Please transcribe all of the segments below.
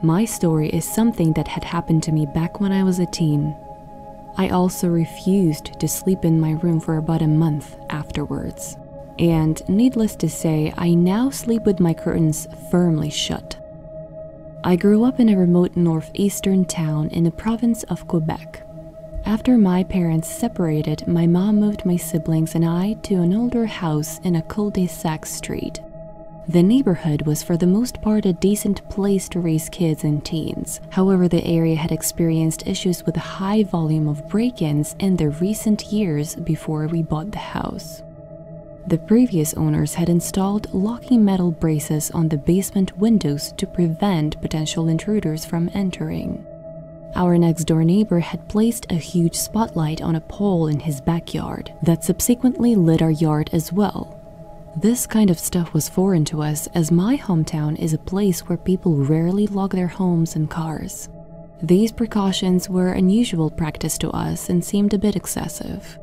My story is something that had happened to me back when I was a teen. I also refused to sleep in my room for about a month afterwards. And needless to say, I now sleep with my curtains firmly shut. I grew up in a remote northeastern town in the province of Quebec. After my parents separated, my mom moved my siblings and I to an older house in a cul-de-sac street. The neighborhood was for the most part a decent place to raise kids and teens. However, the area had experienced issues with a high volume of break-ins in the recent years before we bought the house. The previous owners had installed locking metal braces on the basement windows to prevent potential intruders from entering. Our next-door neighbor had placed a huge spotlight on a pole in his backyard that subsequently lit our yard as well. This kind of stuff was foreign to us, as my hometown is a place where people rarely lock their homes and cars. These precautions were unusual practice to us and seemed a bit excessive.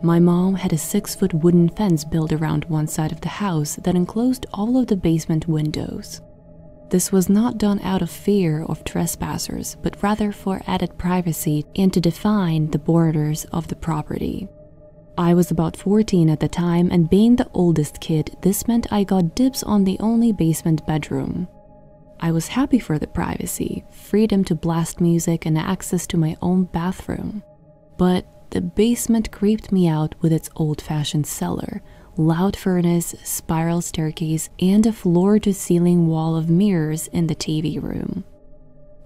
My mom had a 6-foot wooden fence built around one side of the house that enclosed all of the basement windows. This was not done out of fear of trespassers, but rather for added privacy and to define the borders of the property. I was about 14 at the time, and being the oldest kid, this meant I got dibs on the only basement bedroom. I was happy for the privacy, freedom to blast music, and access to my own bathroom. But the basement creeped me out with its old-fashioned cellar, loud furnace, spiral staircase, and a floor-to-ceiling wall of mirrors in the TV room.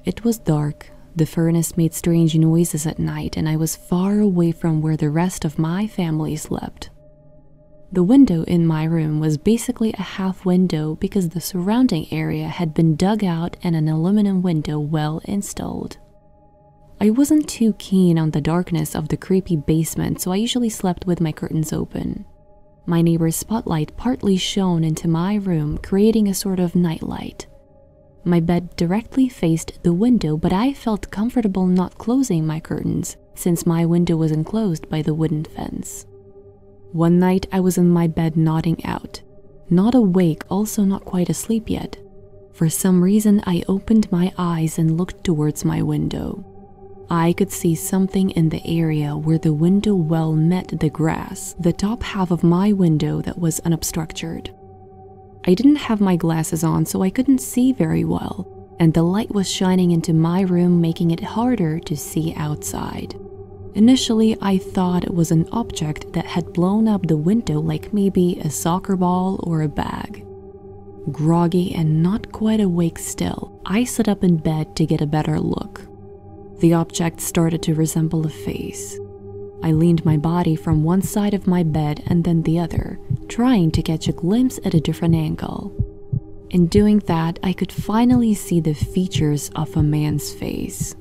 It was dark. The furnace made strange noises at night, and I was far away from where the rest of my family slept. The window in my room was basically a half window because the surrounding area had been dug out and an aluminum window well installed. I wasn't too keen on the darkness of the creepy basement, so I usually slept with my curtains open. My neighbor's spotlight partly shone into my room, creating a sort of nightlight. My bed directly faced the window, but I felt comfortable not closing my curtains since my window was enclosed by the wooden fence. One night I was in my bed nodding out. Not awake, also not quite asleep yet. For some reason, I opened my eyes and looked towards my window. I could see something in the area where the window well met the grass, the top half of my window that was unobstructed. I didn't have my glasses on, so I couldn't see very well, and the light was shining into my room, making it harder to see outside. Initially, I thought it was an object that had blown up the window, like maybe a soccer ball or a bag. Groggy and not quite awake still, I sat up in bed to get a better look. The object started to resemble a face. I leaned my body from one side of my bed and then the other, trying to catch a glimpse at a different angle. In doing that, I could finally see the features of a man's face.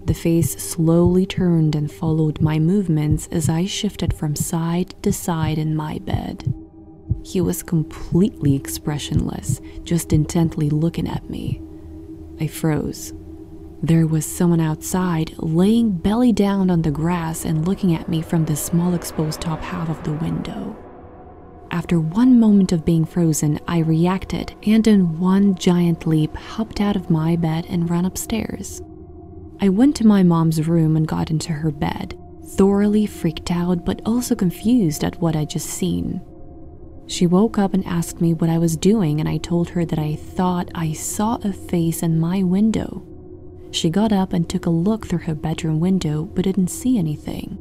The face slowly turned and followed my movements as I shifted from side to side in my bed. He was completely expressionless, just intently looking at me. I froze. There was someone outside, laying belly down on the grass and looking at me from the small exposed top half of the window. After one moment of being frozen, I reacted and in one giant leap hopped out of my bed and ran upstairs. I went to my mom's room and got into her bed, thoroughly freaked out but also confused at what I'd just seen. She woke up and asked me what I was doing, and I told her that I thought I saw a face in my window. She got up and took a look through her bedroom window but didn't see anything.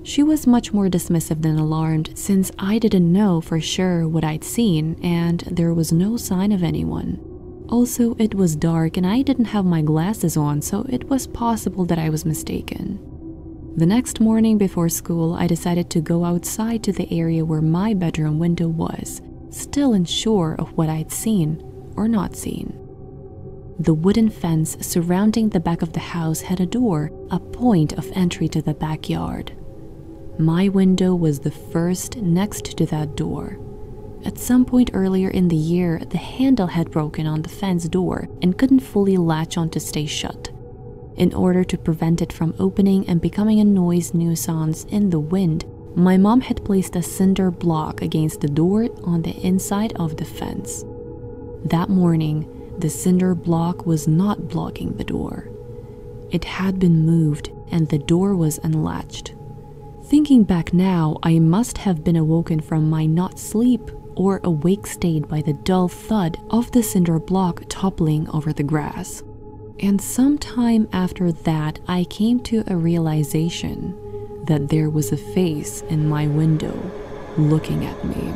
She was much more dismissive than alarmed, since I didn't know for sure what I'd seen and there was no sign of anyone. Also, it was dark and I didn't have my glasses on, so it was possible that I was mistaken. The next morning before school, I decided to go outside to the area where my bedroom window was, still unsure of what I'd seen or not seen. The wooden fence surrounding the back of the house had a door, a point of entry to the backyard. My window was the first next to that door. At some point earlier in the year, the handle had broken on the fence door and couldn't fully latch on to stay shut. In order to prevent it from opening and becoming a noise nuisance in the wind, my mom had placed a cinder block against the door on the inside of the fence. That morning, the cinder block was not blocking the door. It had been moved and the door was unlatched. Thinking back now, I must have been awoken from my not sleep or awake state by the dull thud of the cinder block toppling over the grass. And sometime after that, I came to a realization that there was a face in my window looking at me.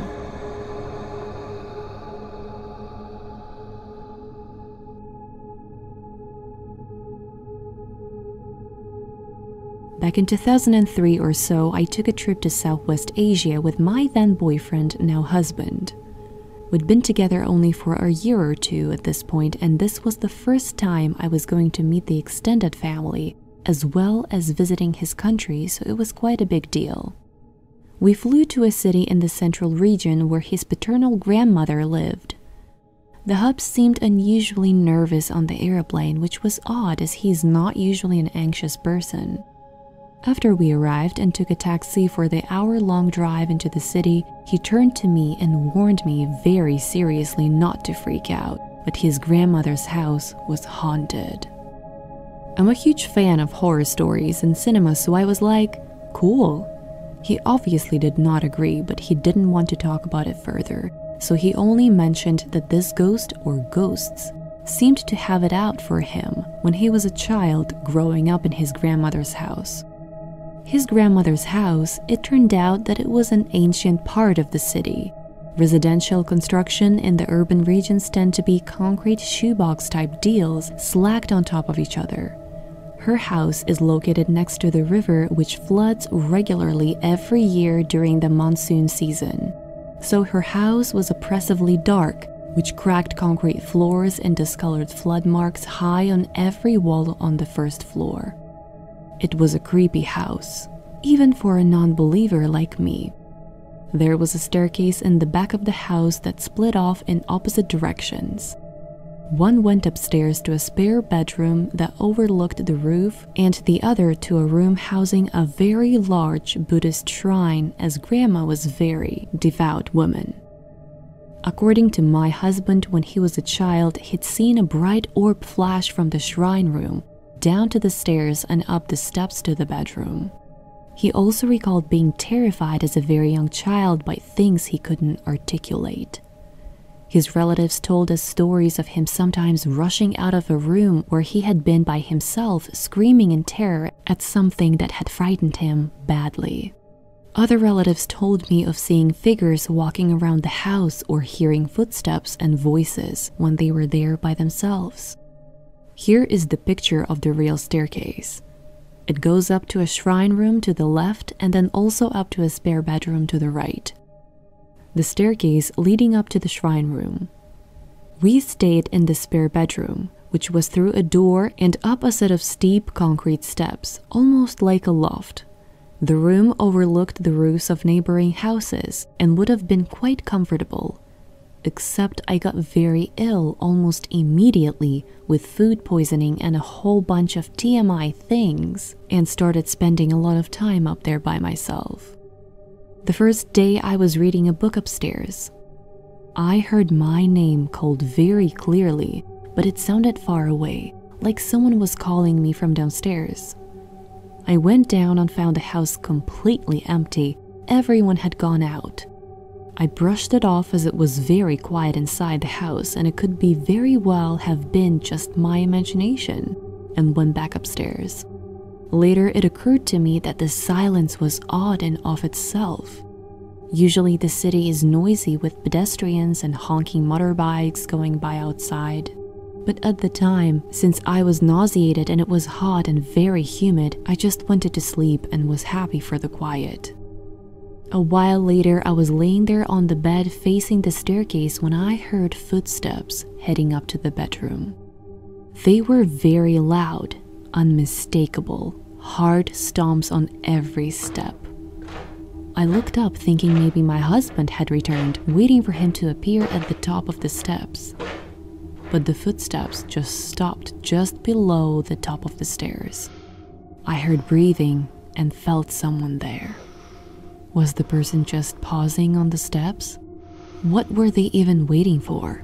Back in 2003 or so, I took a trip to Southwest Asia with my then boyfriend, now husband. We'd been together only for a year or two at this point, and this was the first time I was going to meet the extended family, as well as visiting his country, so it was quite a big deal. We flew to a city in the central region where his paternal grandmother lived. The hub seemed unusually nervous on the airplane, which was odd as he's not usually an anxious person. After we arrived and took a taxi for the hour-long drive into the city, he turned to me and warned me very seriously not to freak out, but his grandmother's house was haunted. I'm a huge fan of horror stories and cinema, so I was like, cool. He obviously did not agree, but he didn't want to talk about it further, so he only mentioned that this ghost or ghosts seemed to have it out for him when he was a child growing up in his grandmother's house. His grandmother's house, it turned out that it was an ancient part of the city. Residential construction in the urban regions tend to be concrete shoebox-type deals slacked on top of each other. Her house is located next to the river, which floods regularly every year during the monsoon season. So her house was oppressively dark, with cracked concrete floors and discolored flood marks high on every wall on the first floor. It was a creepy house, even for a non-believer like me. There was a staircase in the back of the house that split off in opposite directions. One went upstairs to a spare bedroom that overlooked the roof, and the other to a room housing a very large Buddhist shrine, as Grandma was a very devout woman. According to my husband, when he was a child, he'd seen a bright orb flash from the shrine room down to the stairs and up the steps to the bedroom. He also recalled being terrified as a very young child by things he couldn't articulate. His relatives told us stories of him sometimes rushing out of a room where he had been by himself, screaming in terror at something that had frightened him badly. Other relatives told me of seeing figures walking around the house or hearing footsteps and voices when they were there by themselves. Here is the picture of the real staircase. It goes up to a shrine room to the left and then also up to a spare bedroom to the right. The staircase leading up to the shrine room. We stayed in the spare bedroom, which was through a door and up a set of steep concrete steps, almost like a loft. The room overlooked the roofs of neighboring houses and would have been quite comfortable. Except I got very ill almost immediately with food poisoning and a whole bunch of TMI things, and started spending a lot of time up there by myself. The first day I was reading a book upstairs. I heard my name called very clearly, but it sounded far away, like someone was calling me from downstairs. I went down and found the house completely empty. Everyone had gone out. I brushed it off as it was very quiet inside the house and it could be very well have been just my imagination, and went back upstairs. Later, it occurred to me that the silence was odd in of itself. Usually the city is noisy with pedestrians and honking motorbikes going by outside. But at the time, since I was nauseated and it was hot and very humid, I just wanted to sleep and was happy for the quiet. A while later, I was laying there on the bed facing the staircase when I heard footsteps heading up to the bedroom. They were very loud, unmistakable, hard stomps on every step. I looked up thinking maybe my husband had returned, waiting for him to appear at the top of the steps. But the footsteps just stopped just below the top of the stairs. I heard breathing and felt someone there. Was the person just pausing on the steps? What were they even waiting for?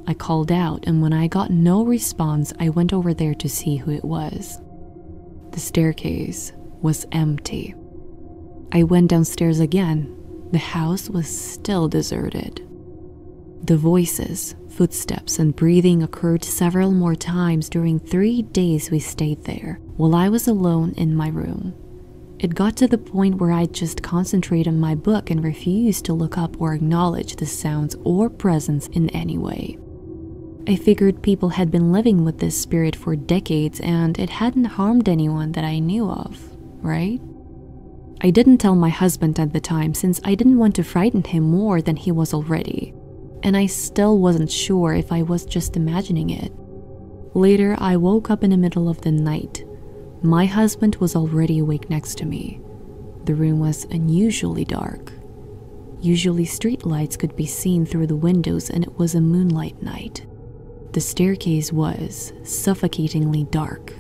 I called out, and when I got no response, I went over there to see who it was. The staircase was empty. I went downstairs again. The house was still deserted. The voices, footsteps, and breathing occurred several more times during 3 days we stayed there, while I was alone in my room. It got to the point where I'd just concentrate on my book and refuse to look up or acknowledge the sounds or presence in any way. I figured people had been living with this spirit for decades and it hadn't harmed anyone that I knew of, right? I didn't tell my husband at the time since I didn't want to frighten him more than he was already, and I still wasn't sure if I was just imagining it. Later, I woke up in the middle of the night. My husband was already awake next to me. The room was unusually dark. Usually street lights could be seen through the windows and it was a moonlight night. The staircase was suffocatingly dark.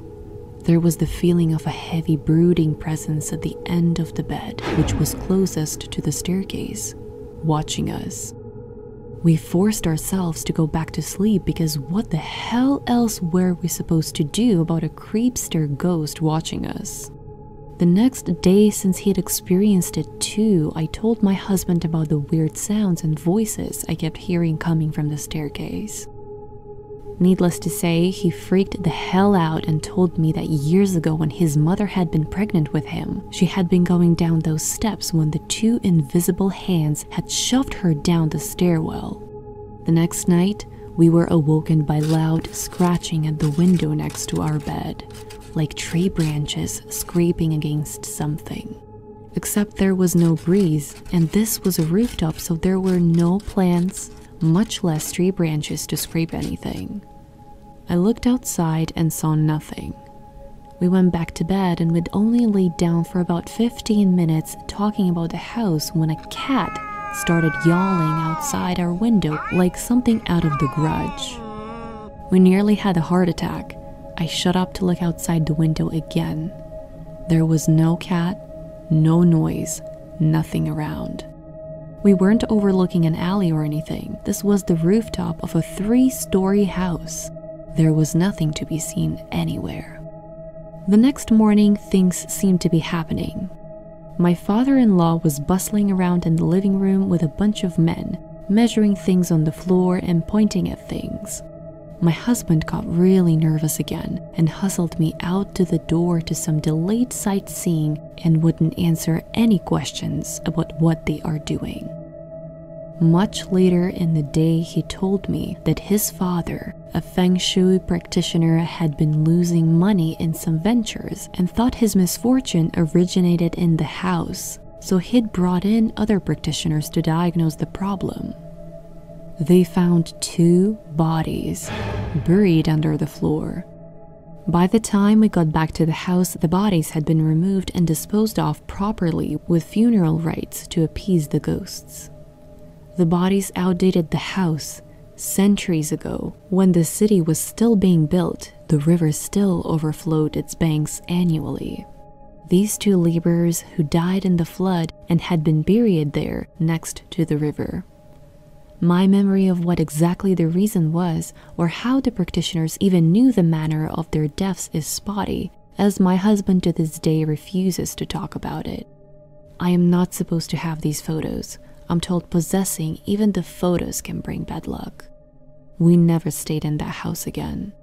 There was the feeling of a heavy brooding presence at the end of the bed, which was closest to the staircase, watching us. We forced ourselves to go back to sleep because what the hell else were we supposed to do about a creepster ghost watching us? The next day, since he'd experienced it too, I told my husband about the weird sounds and voices I kept hearing coming from the staircase. Needless to say, he freaked the hell out and told me that years ago when his mother had been pregnant with him, she had been going down those steps when the 2 invisible hands had shoved her down the stairwell. The next night, we were awoken by loud scratching at the window next to our bed, like tree branches scraping against something. Except there was no breeze, and this was a rooftop, so there were no plants, much less tree branches to scrape anything. I looked outside and saw nothing. We went back to bed and we'd only laid down for about 15 minutes talking about the house when a cat started yowling outside our window like something out of The Grudge. We nearly had a heart attack. I shut up to look outside the window again. There was no cat, no noise, nothing around. We weren't overlooking an alley or anything. This was the rooftop of a 3-story house. There was nothing to be seen anywhere. The next morning, things seemed to be happening. My father-in-law was bustling around in the living room with a bunch of men, measuring things on the floor and pointing at things. My husband got really nervous again and hustled me out to the door to some delayed sightseeing and wouldn't answer any questions about what they are doing. Much later in the day, he told me that his father, a feng shui practitioner, had been losing money in some ventures and thought his misfortune originated in the house, so he'd brought in other practitioners to diagnose the problem. They found 2 bodies buried under the floor. By the time we got back to the house, the bodies had been removed and disposed of properly with funeral rites to appease the ghosts. The bodies outdated the house. Centuries ago, when the city was still being built, the river still overflowed its banks annually. These 2 laborers who died in the flood and had been buried there next to the river. My memory of what exactly the reason was, or how the practitioners even knew the manner of their deaths, is spotty, as my husband to this day refuses to talk about it. I am not supposed to have these photos. I'm told possessing even the photos can bring bad luck. We never stayed in that house again.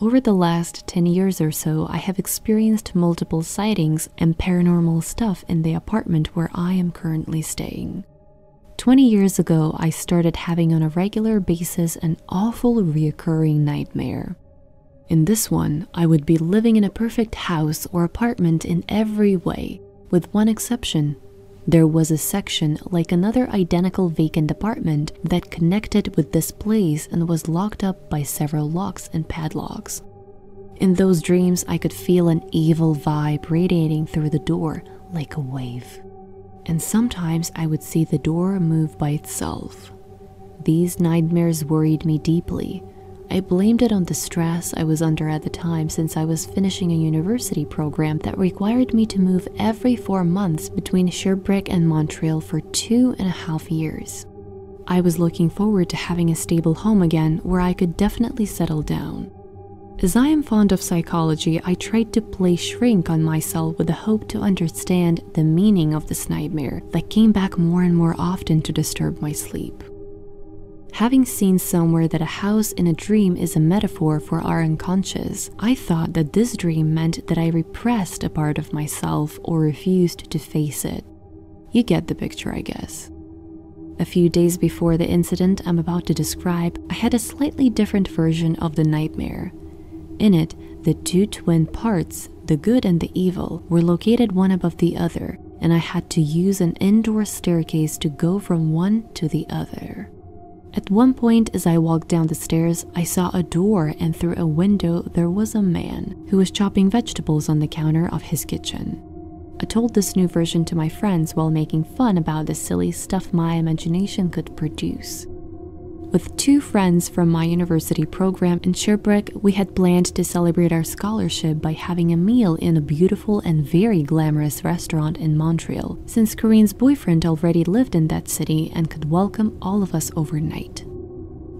Over the last 10 years or so, I have experienced multiple sightings and paranormal stuff in the apartment where I am currently staying. 20 years ago, I started having on a regular basis an awful reoccurring nightmare. In this one, I would be living in a perfect house or apartment in every way, with one exception. There was a section like another identical vacant apartment that connected with this place and was locked up by several locks and padlocks. In those dreams, I could feel an evil vibe radiating through the door like a wave. And sometimes I would see the door move by itself. These nightmares worried me deeply. I blamed it on the stress I was under at the time, since I was finishing a university program that required me to move every 4 months between Sherbrooke and Montreal for 2.5 years. I was looking forward to having a stable home again where I could definitely settle down. As I am fond of psychology, I tried to play shrink on myself with the hope to understand the meaning of this nightmare that came back more and more often to disturb my sleep. Having seen somewhere that a house in a dream is a metaphor for our unconscious, I thought that this dream meant that I repressed a part of myself or refused to face it. You get the picture, I guess. A few days before the incident I'm about to describe, I had a slightly different version of the nightmare. In it, the two twin parts, the good and the evil, were located one above the other, and I had to use an indoor staircase to go from one to the other. At one point, as I walked down the stairs, I saw a door, and through a window there was a man who was chopping vegetables on the counter of his kitchen. I told this new version to my friends while making fun about the silly stuff my imagination could produce. With 2 friends from my university program in Sherbrooke, we had planned to celebrate our scholarship by having a meal in a beautiful and very glamorous restaurant in Montreal, since Corinne's boyfriend already lived in that city and could welcome all of us overnight.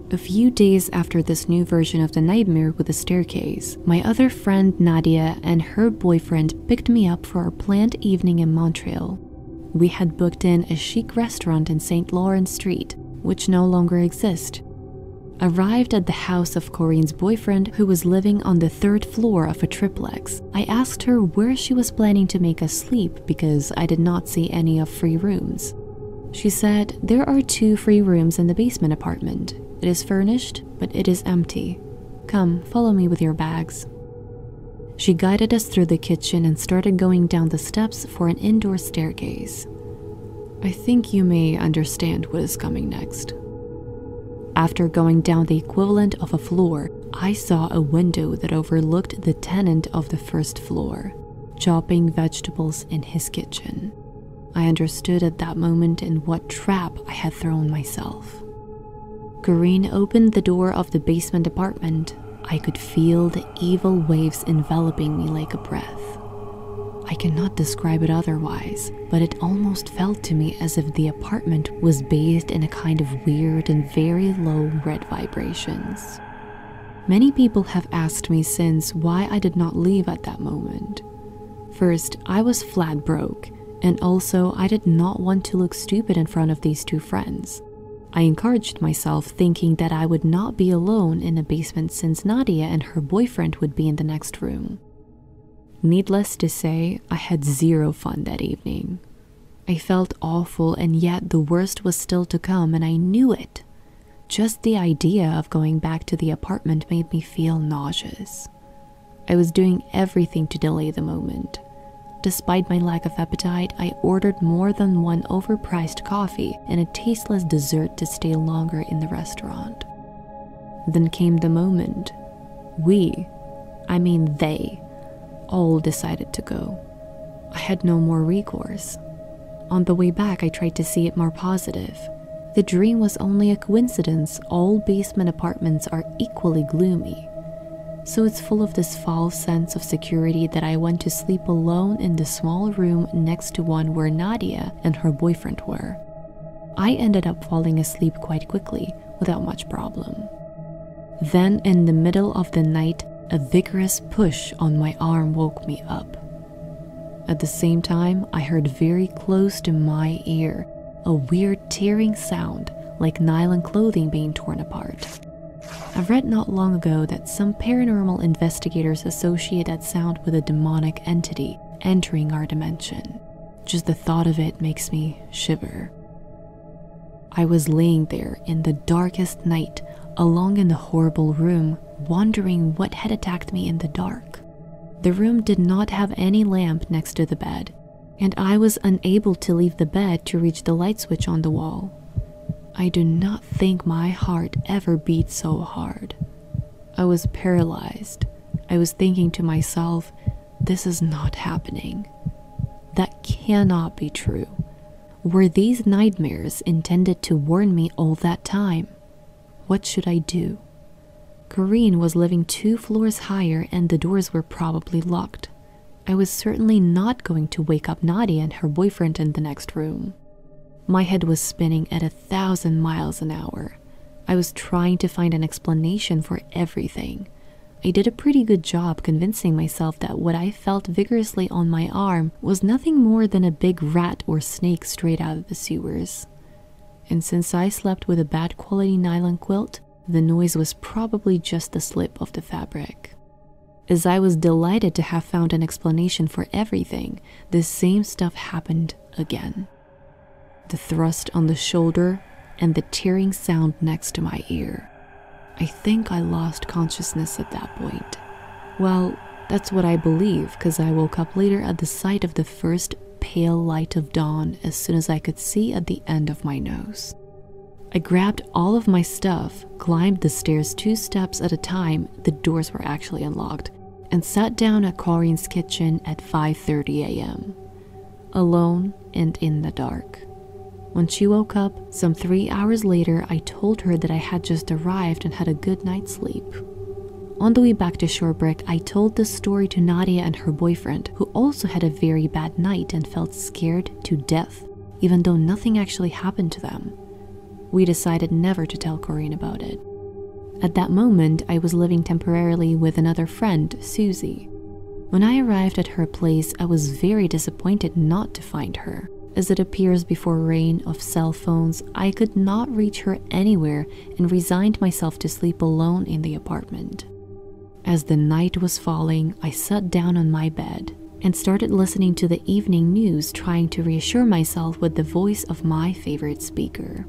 A few days after this new version of the nightmare with the staircase, my other friend Nadia and her boyfriend picked me up for our planned evening in Montreal. We had booked in a chic restaurant in St. Lawrence Street, which no longer exists. Arrived at the house of Corinne's boyfriend, who was living on the 3rd floor of a triplex, I asked her where she was planning to make us sleep because I did not see any of free rooms. She said, "There are 2 free rooms in the basement apartment. It is furnished, but it is empty. Come, follow me with your bags." She guided us through the kitchen and started going down the steps for an indoor staircase. I think you may understand what is coming next. After going down the equivalent of a floor, I saw a window that overlooked the tenant of the 1st floor, chopping vegetables in his kitchen. I understood at that moment in what trap I had thrown myself. Corinne opened the door of the basement apartment. I could feel the evil waves enveloping me like a breath. I cannot describe it otherwise, but it almost felt to me as if the apartment was bathed in a kind of weird and very low red vibrations. Many people have asked me since why I did not leave at that moment. First, I was flat broke, and also I did not want to look stupid in front of these 2 friends. I encouraged myself thinking that I would not be alone in a basement since Nadia and her boyfriend would be in the next room. Needless to say, I had 0 fun that evening. I felt awful, and yet the worst was still to come, and I knew it. Just the idea of going back to the apartment made me feel nauseous. I was doing everything to delay the moment. Despite my lack of appetite, I ordered more than 1 overpriced coffee and a tasteless dessert to stay longer in the restaurant. Then came the moment. They, all decided to go. I had no more recourse. On the way back, I tried to see it more positive. The dream was only a coincidence. All basement apartments are equally gloomy. So it's full of this false sense of security that I went to sleep alone in the small room next to one where Nadia and her boyfriend were. I ended up falling asleep quite quickly, without much problem. Then, in the middle of the night, a vigorous push on my arm woke me up. At the same time, I heard very close to my ear a weird tearing sound, like nylon clothing being torn apart. I read not long ago that some paranormal investigators associate that sound with a demonic entity entering our dimension. Just the thought of it makes me shiver. I was laying there in the darkest night, alone in the horrible room, wondering what had attacked me in the dark. The room did not have any lamp next to the bed, and I was unable to leave the bed to reach the light switch on the wall. I do not think my heart ever beat so hard. I was paralyzed. I was thinking to myself, this is not happening. That cannot be true. Were these nightmares intended to warn me all that time? What should I do? Corinne was living 2 floors higher and the doors were probably locked. I was certainly not going to wake up Nadia and her boyfriend in the next room. My head was spinning at 1,000 miles an hour. I was trying to find an explanation for everything. I did a pretty good job convincing myself that what I felt vigorously on my arm was nothing more than a big rat or snake straight out of the sewers. And since I slept with a bad quality nylon quilt, the noise was probably just the slip of the fabric. As I was delighted to have found an explanation for everything, the same stuff happened again. The thrust on the shoulder and the tearing sound next to my ear. I think I lost consciousness at that point. Well, that's what I believe, because I woke up later at the sight of the first pale light of dawn as soon as I could see at the end of my nose. I grabbed all of my stuff, climbed the stairs 2 steps at a time, the doors were actually unlocked, and sat down at Corinne's kitchen at 5:30 a.m. Alone and in the dark. When she woke up, some 3 hours later, I told her that I had just arrived and had a good night's sleep. On the way back to Shorebrook, I told this story to Nadia and her boyfriend, who also had a very bad night and felt scared to death, even though nothing actually happened to them. We decided never to tell Corinne about it. At that moment, I was living temporarily with another friend, Susie. When I arrived at her place, I was very disappointed not to find her. As it appears before rain of cell phones, I could not reach her anywhere and resigned myself to sleep alone in the apartment. As the night was falling, I sat down on my bed and started listening to the evening news, trying to reassure myself with the voice of my favorite speaker.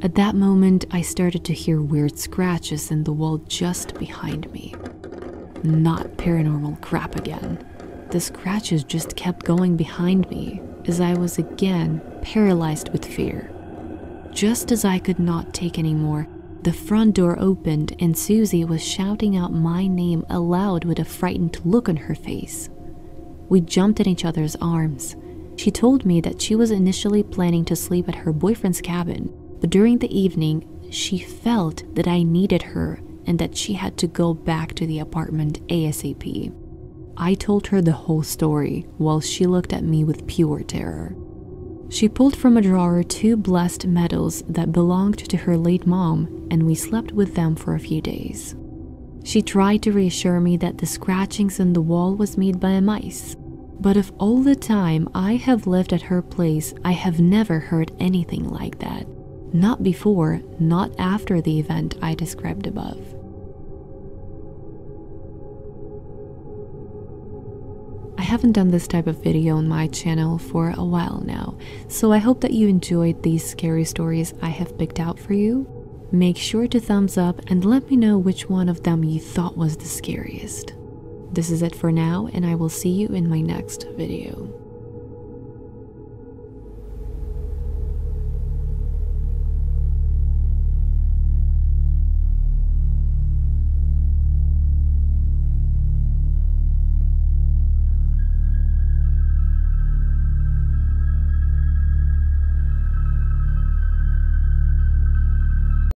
At that moment, I started to hear weird scratches in the wall just behind me. Not paranormal crap again. The scratches just kept going behind me as I was again paralyzed with fear. Just as I could not take anymore, the front door opened and Susie was shouting out my name aloud with a frightened look on her face. We jumped in each other's arms. She told me that she was initially planning to sleep at her boyfriend's cabin, but during the evening, she felt that I needed her and that she had to go back to the apartment ASAP. I told her the whole story while she looked at me with pure terror. She pulled from a drawer 2 blessed medals that belonged to her late mom, and we slept with them for a few days. She tried to reassure me that the scratchings on the wall was made by mice. But of all the time I have lived at her place, I have never heard anything like that. Not before, not after the event I described above. I haven't done this type of video on my channel for a while now, so I hope that you enjoyed these scary stories I have picked out for you. Make sure to thumbs up and let me know which one of them you thought was the scariest. This is it for now, and I will see you in my next video.